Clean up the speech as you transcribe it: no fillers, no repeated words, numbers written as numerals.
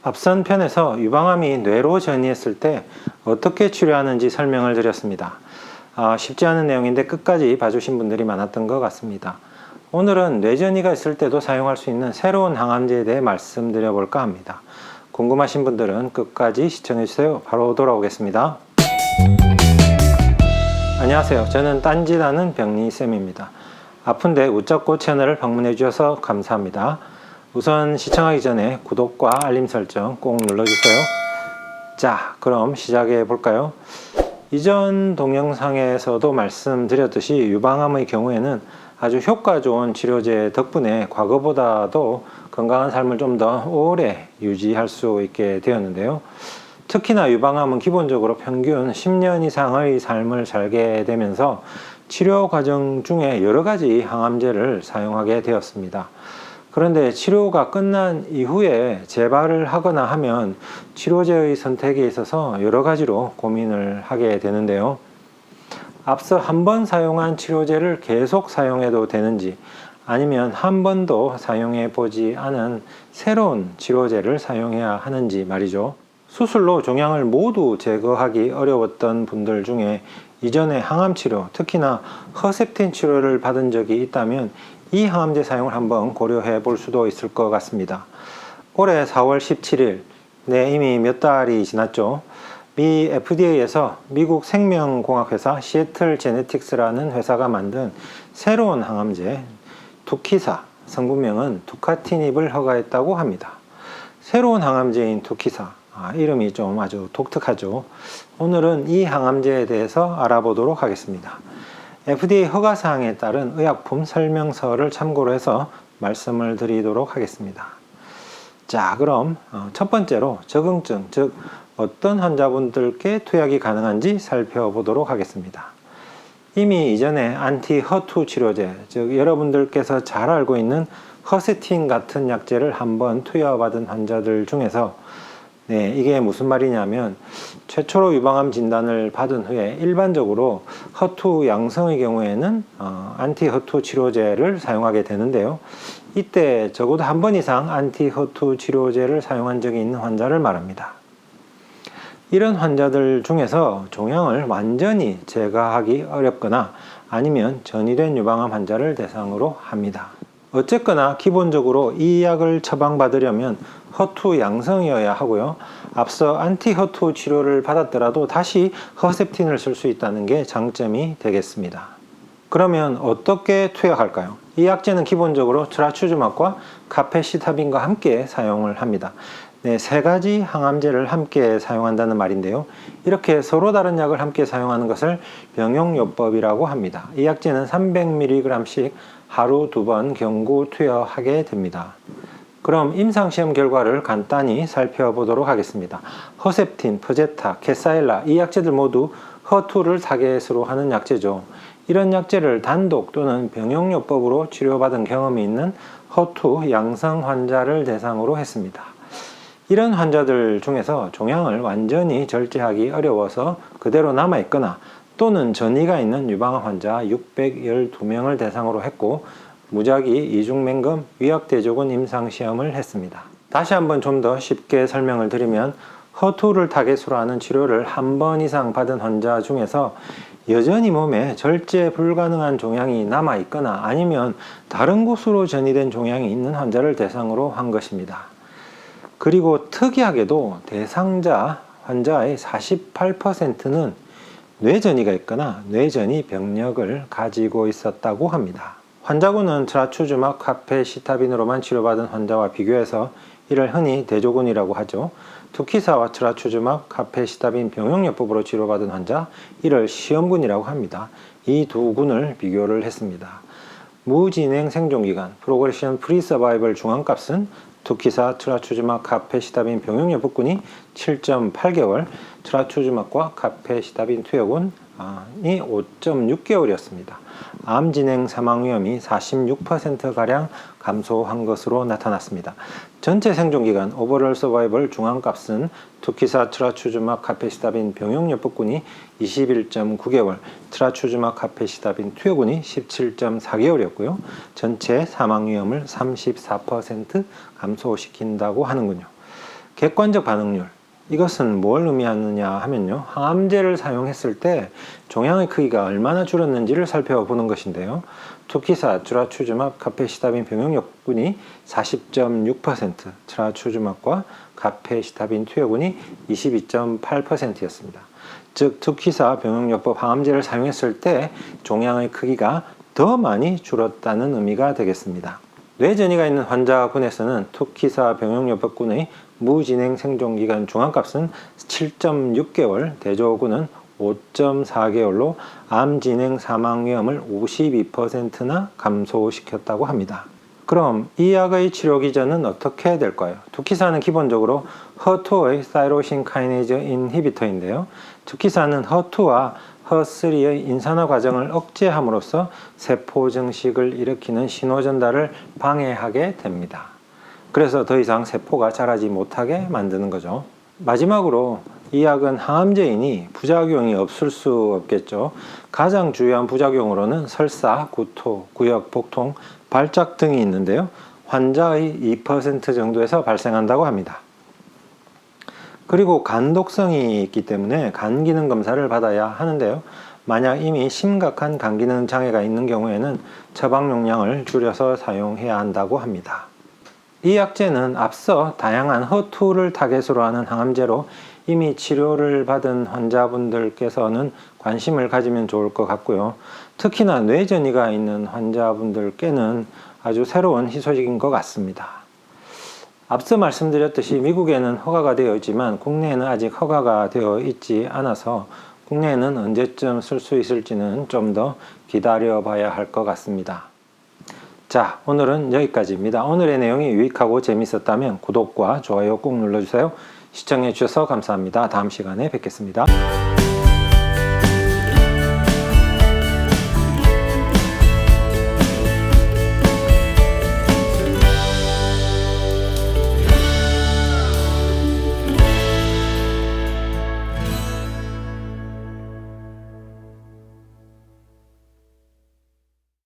앞선 편에서 유방암이 뇌로 전이했을 때 어떻게 치료하는지 설명을 드렸습니다. 쉽지 않은 내용인데 끝까지 봐주신 분들이 많았던 것 같습니다. 오늘은 뇌전이가 있을 때도 사용할 수 있는 새로운 항암제에 대해 말씀드려 볼까 합니다. 궁금하신 분들은 끝까지 시청해주세요. 바로 돌아오겠습니다. 안녕하세요. 저는 딴짓하는 병리쌤입니다. 아픈데 웃잡고 채널을 방문해 주셔서 감사합니다. 우선 시청하기 전에 구독과 알림 설정 꼭 눌러주세요. 자, 그럼 시작해 볼까요? 이전 동영상에서도 말씀드렸듯이 유방암의 경우에는 아주 효과 좋은 치료제 덕분에 과거보다도 건강한 삶을 좀 더 오래 유지할 수 있게 되었는데요. 특히나 유방암은 기본적으로 평균 10년 이상의 삶을 살게 되면서 치료 과정 중에 여러 가지 항암제를 사용하게 되었습니다. 그런데 치료가 끝난 이후에 재발을 하거나 하면 치료제의 선택에 있어서 여러 가지로 고민을 하게 되는데요. 앞서 한 번 사용한 치료제를 계속 사용해도 되는지, 아니면 한 번도 사용해 보지 않은 새로운 치료제를 사용해야 하는지 말이죠. 수술로 종양을 모두 제거하기 어려웠던 분들 중에 이전에 항암치료, 특히나 허셉틴 치료를 받은 적이 있다면 이 항암제 사용을 한번 고려해 볼 수도 있을 것 같습니다. 올해 4월 17일, 이미 몇 달이 지났죠. 미 FDA에서 미국 생명공학회사 시애틀 제네틱스라는 회사가 만든 새로운 항암제 투키사, 성분명은 투카티닙을 허가했다고 합니다. 새로운 항암제인 투키사, 이름이 좀 아주 독특하죠. 오늘은 이 항암제에 대해서 알아보도록 하겠습니다. FDA 허가사항에 따른 의약품 설명서를 참고로 해서 말씀을 드리도록 하겠습니다. 자, 그럼 첫 번째로 적응증, 즉 어떤 환자분들께 투약이 가능한지 살펴보도록 하겠습니다. 이미 이전에 안티-허투 치료제, 즉 여러분들께서 잘 알고 있는 허세틴 같은 약제를 한번 투여받은 환자들 중에서 이게 무슨 말이냐면 최초로 유방암 진단을 받은 후에 일반적으로 허투 양성의 경우에는 안티-허투 치료제를 사용하게 되는데요. 이때 적어도 한 번 이상 안티-허투 치료제를 사용한 적이 있는 환자를 말합니다. 이런 환자들 중에서 종양을 완전히 제거하기 어렵거나 아니면 전이된 유방암 환자를 대상으로 합니다. 어쨌거나 기본적으로 이 약을 처방받으려면 허투 양성이어야 하고요. 앞서 안티-허투 치료를 받았더라도 다시 허셉틴을 쓸 수 있다는 게 장점이 되겠습니다. 그러면 어떻게 투약할까요? 이 약제는 기본적으로 트라추즈막과 카페시타빈과 함께 사용을 합니다. 세 가지 항암제를 함께 사용한다는 말인데요. 이렇게 서로 다른 약을 함께 사용하는 것을 병용요법이라고 합니다. 이 약제는 300mg씩 하루 2번 경구 투여하게 됩니다. 그럼 임상시험 결과를 간단히 살펴보도록 하겠습니다. 허셉틴, 퍼제타, 케사일라 이 약제들 모두 허투를 타겟으로 하는 약제죠. 이런 약제를 단독 또는 병용요법으로 치료받은 경험이 있는 허투 양성 환자를 대상으로 했습니다. 이런 환자들 중에서 종양을 완전히 절제하기 어려워서 그대로 남아있거나 또는 전이가 있는 유방암 환자 612명을 대상으로 했고 무작위 이중맹금 위약대조군 임상시험을 했습니다. 다시 한번 좀 더 쉽게 설명을 드리면 허투를 타겟으로 하는 치료를 한 번 이상 받은 환자 중에서 여전히 몸에 절제 불가능한 종양이 남아있거나 아니면 다른 곳으로 전이된 종양이 있는 환자를 대상으로 한 것입니다. 그리고 특이하게도 대상자 환자의 48%는 뇌전이가 있거나 뇌전이 병력을 가지고 있었다고 합니다. 환자군은 트라추즈막 카페시타빈으로만 치료받은 환자와 비교해서 이를 흔히 대조군이라고 하죠. 투키사와 트라추즈막 카페시타빈 병용요법으로 치료받은 환자, 이를 시험군이라고 합니다. 이 두 군을 비교를 했습니다. 무진행 생존기간, 프로그레션 프리 서바이벌 중앙값은 투키사, 트라추즈막, 카페시타빈 병용요법군이 7.8개월, 트라추즈막과 카페시타빈 투여군이 5.6개월이었습니다. 암 진행 사망 위험이 46%가량 감소한 것으로 나타났습니다. 전체 생존기간 오버럴 서바이벌 중앙값은 투키사, 트라추즈막, 카페시타빈 병용요법군이 21.9개월, 트라추즈막, 카페시타빈 투여군이 17.4개월이었고요. 전체 사망 위험을 34% 감소시킨다고 하는군요. 객관적 반응률, 이것은 뭘 의미하느냐 하면요, 항암제를 사용했을 때 종양의 크기가 얼마나 줄었는지를 살펴보는 것인데요. 투키사, 트라투즈맙, 카페시타빈 병용력분이 40.6%, 트라투즈맙과 카페시타빈 투여군이 22.8%였습니다. 즉 투키사 병용요법 항암제를 사용했을 때 종양의 크기가 더 많이 줄었다는 의미가 되겠습니다. 뇌전이가 있는 환자군에서는 투키사 병용요법군의 무진행 생존기간 중앙값은 7.6개월, 대조군은 5.4개월로 암 진행 사망 위험을 52%나 감소시켰다고 합니다. 그럼 이 약의 치료 기전은 어떻게 될까요? 투키사는 기본적으로 HER2의 타이로신 카이네이즈 인히비터인데요. 투키사는 HER2와 HER3의 인산화 과정을 억제함으로써 세포 증식을 일으키는 신호 전달을 방해하게 됩니다. 그래서 더 이상 세포가 자라지 못하게 만드는 거죠. 마지막으로 이 약은 항암제이니 부작용이 없을 수 없겠죠. 가장 주요한 부작용으로는 설사, 구토, 구역, 복통, 발작 등이 있는데요. 환자의 2% 정도에서 발생한다고 합니다. 그리고 간독성이 있기 때문에 간 기능 검사를 받아야 하는데요. 만약 이미 심각한 간 기능 장애가 있는 경우에는 처방 용량을 줄여서 사용해야 한다고 합니다. 이 약제는 앞서 다양한 HER2를 타겟으로 하는 항암제로 이미 치료를 받은 환자분들께서는 관심을 가지면 좋을 것 같고요. 특히나 뇌전이가 있는 환자분들께는 아주 새로운 희소식인 것 같습니다. 앞서 말씀드렸듯이 미국에는 허가가 되어 있지만 국내에는 아직 허가가 되어 있지 않아서 국내에는 언제쯤 쓸 수 있을지는 좀 더 기다려 봐야 할 것 같습니다. 자, 오늘은 여기까지입니다. 오늘의 내용이 유익하고 재밌었다면 구독과 좋아요 꼭 눌러주세요. 시청해 주셔서 감사합니다. 다음 시간에 뵙겠습니다.